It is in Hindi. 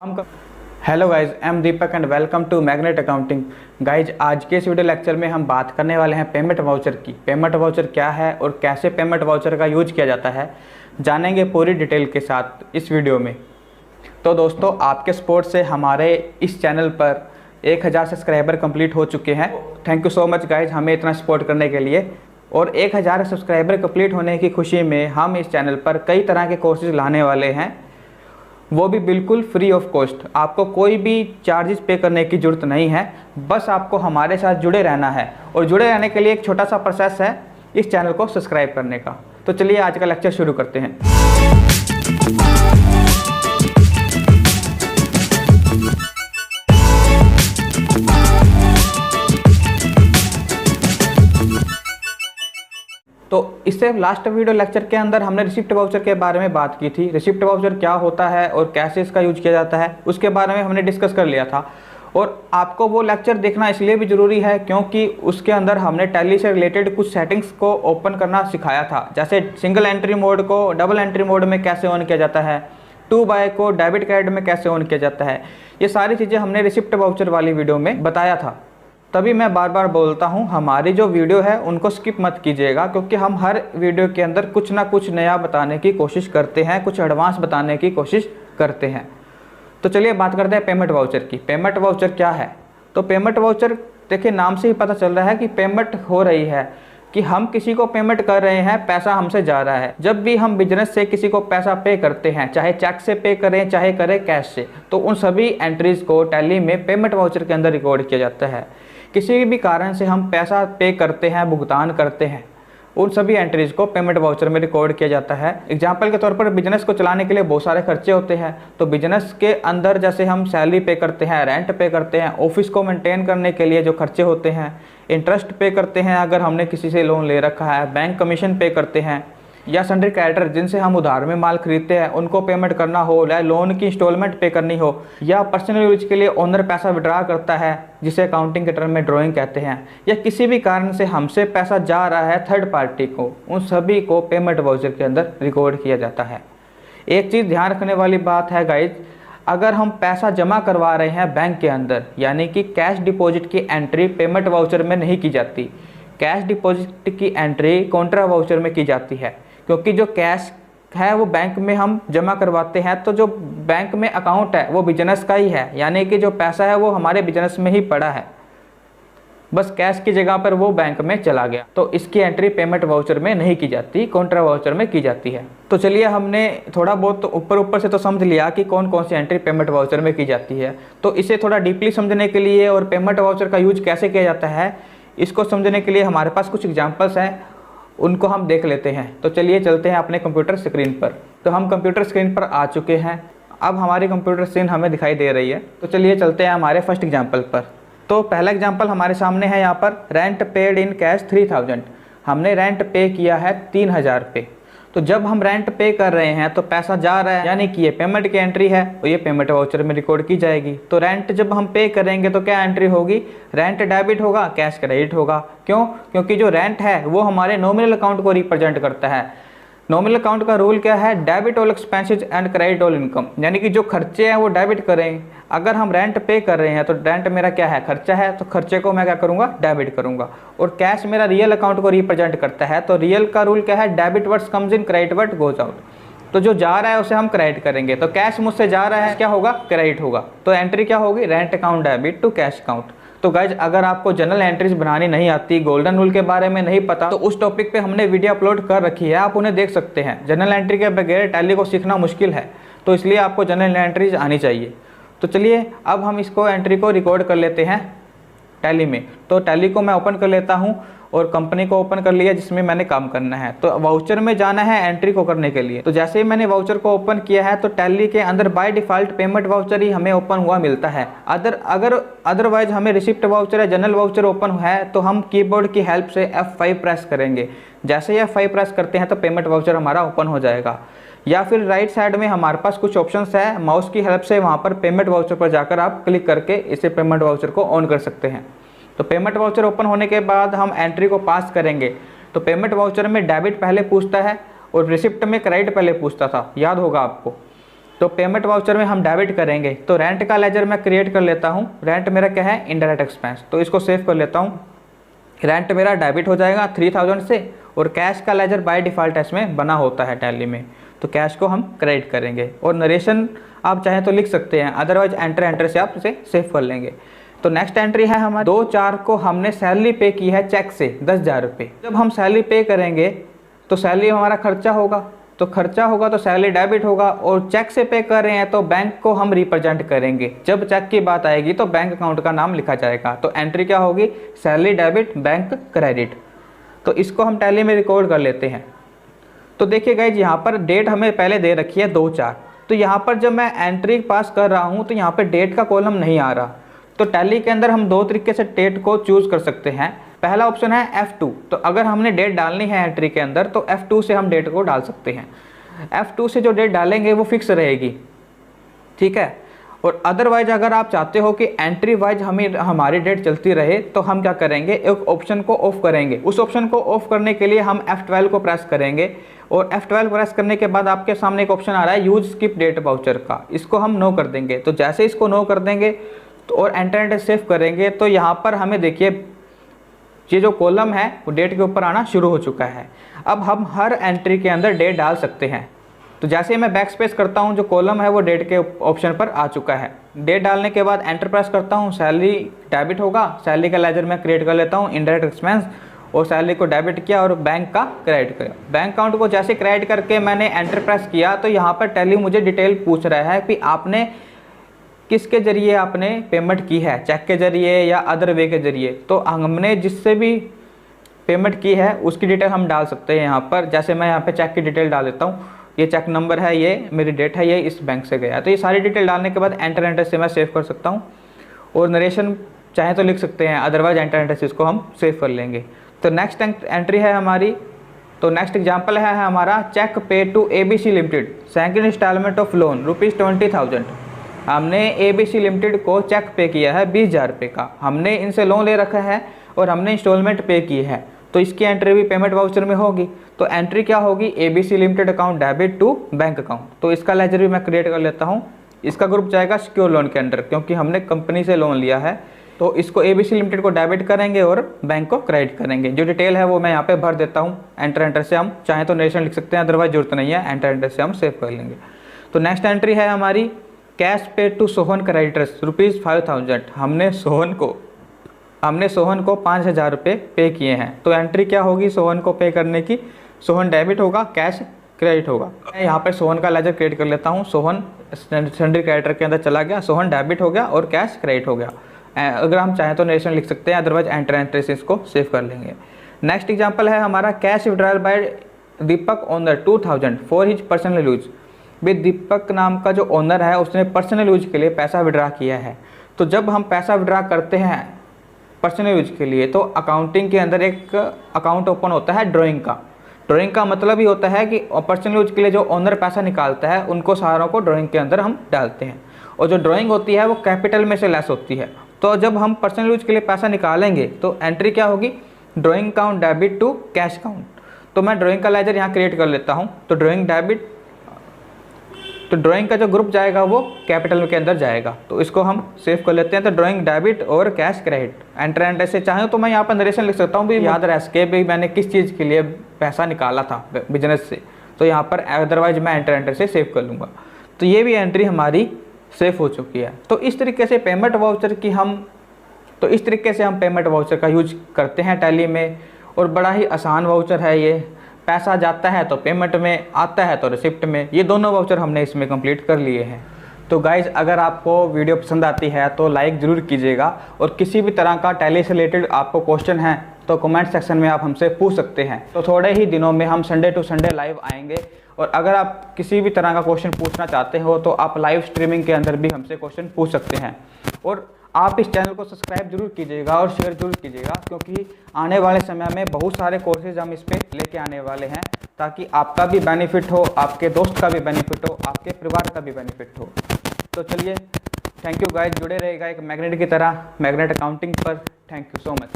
हम hello guys, I am Deepak and welcome to Magnet Accounting. Guys, आज के इस वीडियो लेक्चर में हम बात करने वाले हैं पेमेंट वाउचर की। पेमेंट वाउचर क्या है और कैसे पेमेंट वाउचर का यूज किया जाता है, जानेंगे पूरी डिटेल के साथ इस वीडियो में। तो दोस्तों, आपके सपोर्ट से हमारे इस चैनल पर 1000 सब्सक्राइबर कंप्लीट हो चुके हैं। Thank you so much guys हमें इतना सपोर्ट करने के लिए। और 1000 सब्सक्राइबर कंप्लीट होने की खुशी में हम इस चैनल पर कई तरह के कोर्सेज लाने वाले हैं, वो भी बिल्कुल फ्री ऑफ कॉस्ट। आपको कोई भी चार्जेस पे करने की ज़रूरत नहीं है, बस आपको हमारे साथ जुड़े रहना है। और जुड़े रहने के लिए एक छोटा सा प्रोसेस है इस चैनल को सब्सक्राइब करने का। तो चलिए आज का लेक्चर शुरू करते हैं। तो इससे लास्ट वीडियो लेक्चर के अंदर हमने रिसिप्ट वाउचर के बारे में बात की थी। रिसिप्ट वाउचर क्या होता है और कैसे इसका यूज किया जाता है, उसके बारे में हमने डिस्कस कर लिया था। और आपको वो लेक्चर देखना इसलिए भी ज़रूरी है क्योंकि उसके अंदर हमने टैली से रिलेटेड कुछ सेटिंग्स को ओपन करना सिखाया था। जैसे सिंगल एंट्री मोड को डबल एंट्री मोड में कैसे ऑन किया जाता है, 2 बाय को डेबिट क्रेडिट में कैसे ऑन किया जाता है, ये सारी चीज़ें हमने रिसिप्ट वाउचर वाली वीडियो में बताया था। तभी मैं बार बार बोलता हूँ, हमारी जो वीडियो है उनको स्किप मत कीजिएगा, क्योंकि हम हर वीडियो के अंदर कुछ ना कुछ नया बताने की कोशिश करते हैं, कुछ एडवांस बताने की कोशिश करते हैं। तो चलिए बात करते हैं पेमेंट वाउचर की। पेमेंट वाउचर क्या है? तो पेमेंट वाउचर देखिए, नाम से ही पता चल रहा है कि पेमेंट हो रही है, कि हम किसी को पेमेंट कर रहे हैं, पैसा हमसे जा रहा है। जब भी हम बिजनेस से किसी को पैसा पे करते हैं, चाहे चेक से पे करें चाहे करें कैश से, तो उन सभी एंट्रीज को टैली में पेमेंट वाउचर के अंदर रिकॉर्ड किया जाता है। किसी भी कारण से हम पैसा पे करते हैं, भुगतान करते हैं, उन सभी एंट्रीज को पेमेंट वाउचर में रिकॉर्ड किया जाता है। एग्जांपल के तौर पर बिजनेस को चलाने के लिए बहुत सारे खर्चे होते हैं, तो बिजनेस के अंदर जैसे हम सैलरी पे करते हैं, रेंट पे करते हैं, ऑफिस को मेंटेन करने के लिए जो खर्चे होते हैं, इंटरेस्ट पे करते हैं अगर हमने किसी से लोन ले रखा है, बैंक कमीशन पे करते हैं, या सन्ड्री क्रेडिटर जिनसे हम उधार में माल खरीदते हैं उनको पेमेंट करना हो, या लोन की इंस्टॉलमेंट पे करनी हो, या पर्सनल यूज के लिए ओनर पैसा विड्रा करता है जिसे अकाउंटिंग के टर्म में ड्राइंग कहते हैं, या किसी भी कारण से हमसे पैसा जा रहा है थर्ड पार्टी को, उन सभी को पेमेंट वाउचर के अंदर रिकॉर्ड किया जाता है। एक चीज़ ध्यान रखने वाली बात है गाइज, अगर हम पैसा जमा करवा रहे हैं बैंक के अंदर, यानी कि कैश डिपॉजिट की एंट्री पेमेंट वाउचर में नहीं की जाती। कैश डिपॉजिट की एंट्री कॉन्ट्रा वाउचर में की जाती है, क्योंकि जो कैश है वो बैंक में हम जमा करवाते हैं, तो जो बैंक में अकाउंट है वो बिजनेस का ही है, यानी कि जो पैसा है वो हमारे बिजनेस में ही पड़ा है, बस कैश की जगह पर वो बैंक में चला गया। तो इसकी एंट्री पेमेंट वाउचर में नहीं की जाती, कॉन्ट्रा वाउचर में की जाती है। तो चलिए, हमने थोड़ा बहुत ऊपर से तो समझ लिया कि कौन कौन सी एंट्री पेमेंट वाउचर में की जाती है। तो इसे थोड़ा डीपली समझने के लिए और पेमेंट वाउचर का यूज कैसे किया जाता है, इसको समझने के लिए हमारे पास कुछ एग्जाम्पल्स हैं, उनको हम देख लेते हैं। तो चलिए चलते हैं अपने कंप्यूटर स्क्रीन पर। तो हम कंप्यूटर स्क्रीन पर आ चुके हैं, अब हमारी कंप्यूटर स्क्रीन हमें दिखाई दे रही है। तो चलिए चलते हैं हमारे फर्स्ट एग्जांपल पर। तो पहला एग्जांपल हमारे सामने है, यहाँ पर रेंट पेड इन कैश 3000। हमने रेंट पे किया है 3000 पे। तो जब हम रेंट पे कर रहे हैं तो पैसा जा रहा है, यानी कि ये पेमेंट की एंट्री है और ये पेमेंट वाउचर में रिकॉर्ड की जाएगी। तो रेंट जब हम पे करेंगे तो क्या एंट्री होगी? रेंट डेबिट होगा, कैश क्रेडिट होगा। क्यों? क्योंकि जो रेंट है वो हमारे नॉमिनल अकाउंट को रिप्रेजेंट करता है। नॉमिनल अकाउंट का रूल क्या है? Debit all expenses and credit all income, यानी कि जो खर्चे हैं वो डेबिट करें। अगर हम रेंट पे कर रहे हैं तो रेंट मेरा क्या है? खर्चा है, तो खर्चे को मैं क्या करूंगा? डेबिट करूंगा। और कैश मेरा रियल अकाउंट को रिप्रेजेंट करता है, तो रियल का रूल क्या है? Debit words comes in, credit word goes out. तो जो जा रहा है उसे हम क्रेडिट करेंगे। तो कैश मुझसे जा रहा है, क्या होगा? क्रेडिट होगा। तो एंट्री क्या होगी? Rent account debit to cash account. तो गाइज, अगर आपको जनरल एंट्रीज बनानी नहीं आती, गोल्डन रूल के बारे में नहीं पता, तो उस टॉपिक पे हमने वीडियो अपलोड कर रखी है, आप उन्हें देख सकते हैं। जनरल एंट्री के बगैर टैली को सीखना मुश्किल है, तो इसलिए आपको जनरल एंट्रीज आनी चाहिए। तो चलिए अब हम इसको एंट्री को रिकॉर्ड कर लेते हैं टैली में। तो टैली को मैं ओपन कर लेता हूं और कंपनी को ओपन कर लिया जिसमें मैंने काम करना है। तो वाउचर में जाना है एंट्री को करने के लिए। तो जैसे ही मैंने वाउचर को ओपन किया है तो टैली के अंदर बाय डिफ़ॉल्ट पेमेंट वाउचर ही हमें ओपन हुआ मिलता है। अदरवाइज हमें रिसिप्ट वाउचर या जनरल वाउचर ओपन है तो हम कीबोर्ड की हेल्प से F5 प्रेस करेंगे। जैसे ही F5 प्रेस करते हैं तो पेमेंट वाउचर हमारा ओपन हो जाएगा। या फिर राइट साइड में हमारे पास कुछ ऑप्शंस है, माउस की हेल्प से वहाँ पर पेमेंट वाउचर पर जाकर आप क्लिक करके इसे पेमेंट वाउचर को ऑन कर सकते हैं। तो पेमेंट वाउचर ओपन होने के बाद हम एंट्री को पास करेंगे। तो पेमेंट वाउचर में डेबिट पहले पूछता है और रिसिप्ट में क्रेडिट पहले पूछता था, याद होगा आपको। तो पेमेंट वाउचर में हम डेबिट करेंगे, तो रेंट का लेजर मैं क्रिएट कर लेता हूँ। रेंट मेरा क्या है, इनडायरेक्ट एक्सपेंस, तो इसको सेव कर लेता हूँ। रेंट मेरा डेबिट हो जाएगा 3000 से, और कैश का लेजर बाय डिफ़ॉल्ट इसमें बना होता है टैली में, तो कैश को हम क्रेडिट करेंगे। और नरेशन आप चाहें तो लिख सकते हैं, अदरवाइज एंटर से आप इसे सेव कर लेंगे। तो नेक्स्ट एंट्री है हमारी 2/4 को हमने सैलरी पे की है चेक से 10,000 रुपये। जब हम सैलरी पे करेंगे तो सैलरी हमारा खर्चा होगा, तो खर्चा होगा तो सैलरी डेबिट होगा, और चेक से पे कर रहे हैं तो बैंक को हम रिप्रेजेंट करेंगे। जब चेक की बात आएगी तो बैंक अकाउंट का नाम लिखा जाएगा। तो एंट्री क्या होगी, सैलरी डेबिट बैंक क्रेडिट। तो इसको हम टैली में रिकॉर्ड कर लेते हैं। तो देखिए गाइज, यहाँ पर डेट हमें पहले दे रखी है 2/4, तो यहाँ पर जब मैं एंट्री पास कर रहा हूँ तो यहाँ पर डेट का कॉलम नहीं आ रहा। तो टैली के अंदर हम 2 तरीके से डेट को चूज़ कर सकते हैं। पहला ऑप्शन है F2, तो अगर हमने डेट डालनी है एंट्री के अंदर तो F2 से हम डेट को डाल सकते हैं। F2 से जो डेट डालेंगे वो फिक्स रहेगी, ठीक है। और अदरवाइज अगर आप चाहते हो कि एंट्री वाइज हमारी डेट चलती रहे तो हम क्या करेंगे, एक ऑप्शन को ऑफ करेंगे। उस ऑप्शन को ऑफ करने के लिए हम F12 को प्रेस करेंगे, और F12 प्रेस करने के बाद आपके सामने एक ऑप्शन आ रहा है यूज स्किप डेट वाउचर का, इसको हम नो कर देंगे। तो जैसे इसको नो कर देंगे तो और एंटर सेव करेंगे तो यहाँ पर हमें देखिए ये जो कॉलम है वो डेट के ऊपर आना शुरू हो चुका है। अब हम हर एंट्री के अंदर डेट डाल सकते हैं। तो जैसे मैं बैक स्पेस करता हूँ, जो कॉलम है वो डेट के ऑप्शन पर आ चुका है। डेट डालने के बाद एंटर प्रेस करता हूँ, सैलरी डेबिट होगा, सैलरी का लेजर मैं क्रिएट कर लेता हूँ इनडायरेक्ट एक्सपेंस, और सैलरी को डेबिट किया और बैंक का क्रेडिट किया। बैंक अकाउंट को जैसे क्रेडिट करके मैंने एंटर प्रेस किया तो यहाँ पर टैली मुझे डिटेल पूछ रहा है कि आपने किसके ज़रिए आपने पेमेंट की है, चेक के ज़रिए या अदर वे के ज़रिए। तो हमने जिससे भी पेमेंट की है उसकी डिटेल हम डाल सकते हैं यहाँ पर। जैसे मैं यहाँ पे चेक की डिटेल डाल देता हूँ, ये चेक नंबर है, ये मेरी डेट है, ये इस बैंक से गया। तो ये सारी डिटेल डालने के बाद एंटर से मैं सेव कर सकता हूँ, और नरेशन चाहे तो लिख सकते हैं, अदरवाइज एंटर से इसको हम सेव कर लेंगे। तो नेक्स्ट एंट्री है हमारी, तो नेक्स्ट एग्जाम्पल है हमारा cheque pay to ABC limited second instalment of loan ₹20,000। हमने ABC लिमिटेड को चेक पे किया है 20,000 रुपये का। हमने इनसे लोन ले रखा है और हमने इंस्टॉलमेंट पे की है, तो इसकी एंट्री भी पेमेंट वाउचर में होगी। तो एंट्री क्या होगी, ABC limited account debit to bank account. तो इसका लेजर भी मैं क्रिएट कर लेता हूँ। इसका ग्रुप जाएगा सिक्योर लोन के अंडर, क्योंकि हमने कंपनी से लोन लिया है। तो इसको ABC लिमिटेड को डेबिट करेंगे और बैंक को क्रेडिट करेंगे। जो डिटेल है वो मैं यहाँ पे भर देता हूँ। एंटर से हम चाहें तो नरेशन लिख सकते हैं, अदरवाइज जरूरत नहीं है, एंटर से हम सेव कर लेंगे। तो नेक्स्ट एंट्री है हमारी कैश पे टू सोहन क्रेडिटर्स ₹5,000। हमने सोहन को 5,000 रुपये पे किए हैं। तो एंट्री क्या होगी सोहन को पे करने की, सोहन डेबिट होगा, कैश क्रेडिट होगा। मैं यहाँ पर सोहन का लेजर क्रिएट कर लेता हूँ। सोहन सन्ड्री क्रेडिटर के अंदर चला गया, सोहन डेबिट हो गया और कैश क्रेडिट हो गया। अगर हम चाहें तो नरेशन लिख सकते हैं, अदरवाइज एंटर से इसको सेव कर लेंगे। नेक्स्ट एग्जाम्पल है हमारा cash withdrawal by Deepak owner 2,000 for his personal use. भी दीपक नाम का जो ओनर है उसने पर्सनल यूज के लिए पैसा विड्रा किया है। तो जब हम पैसा विड्रा करते हैं पर्सनल यूज के लिए तो अकाउंटिंग के अंदर एक अकाउंट ओपन होता है ड्राइंग का। ड्राइंग का मतलब ही होता है कि पर्सनल यूज के लिए जो ओनर पैसा निकालता है उनको सारों को ड्राइंग के अंदर हम डालते हैं, और जो ड्राइंग होती है वो कैपिटल में से लेस होती है। तो जब हम पर्सनल यूज के लिए पैसा निकालेंगे तो एंट्री क्या होगी, drawing account debit to cash account. तो मैं ड्राइंग का लेजर यहाँ क्रिएट कर लेता हूँ। तो ड्राइंग डेबिट, तो ड्राइंग का जो ग्रुप जाएगा वो कैपिटल के अंदर जाएगा। तो इसको हम सेव कर लेते हैं। तो ड्राइंग डेबिट और कैश क्रेडिट। एंटर से चाहें तो मैं यहाँ पर नरेशन लिख सकता हूँ भी याद रह सके भी मैंने किस चीज़ के लिए पैसा निकाला था बिजनेस से। तो यहाँ पर अदरवाइज मैं एंटर से सेव कर लूँगा। तो ये भी एंट्री हमारी सेव हो चुकी है। तो इस तरीके से पेमेंट वाउचर हम पेमेंट वाउचर का यूज करते हैं टैली में, और बड़ा ही आसान वाउचर है ये। पैसा जाता है तो पेमेंट में, आता है तो रिसिप्ट में, ये दोनों वाउचर हमने इसमें कंप्लीट कर लिए हैं। तो गाइज़ अगर आपको वीडियो पसंद आती है तो लाइक ज़रूर कीजिएगा, और किसी भी तरह का टैली से रिलेटेड आपको क्वेश्चन है तो कमेंट सेक्शन में आप हमसे पूछ सकते हैं। तो थोड़े ही दिनों में हम संडे टू संडे लाइव आएंगे, और अगर आप किसी भी तरह का क्वेश्चन पूछना चाहते हो तो आप लाइव स्ट्रीमिंग के अंदर भी हमसे क्वेश्चन पूछ सकते हैं। और आप इस चैनल को सब्सक्राइब जरूर कीजिएगा और शेयर जरूर कीजिएगा, क्योंकि आने वाले समय में बहुत सारे कोर्सेज हम इस पर लेके आने वाले हैं, ताकि आपका भी बेनिफिट हो, आपके दोस्त का भी बेनिफिट हो, आपके परिवार का भी बेनिफिट हो। तो चलिए, थैंक यू गाइस, जुड़े रहेगा एक मैग्नेट की तरह मैग्नेट अकाउंटिंग पर। Thank you so much.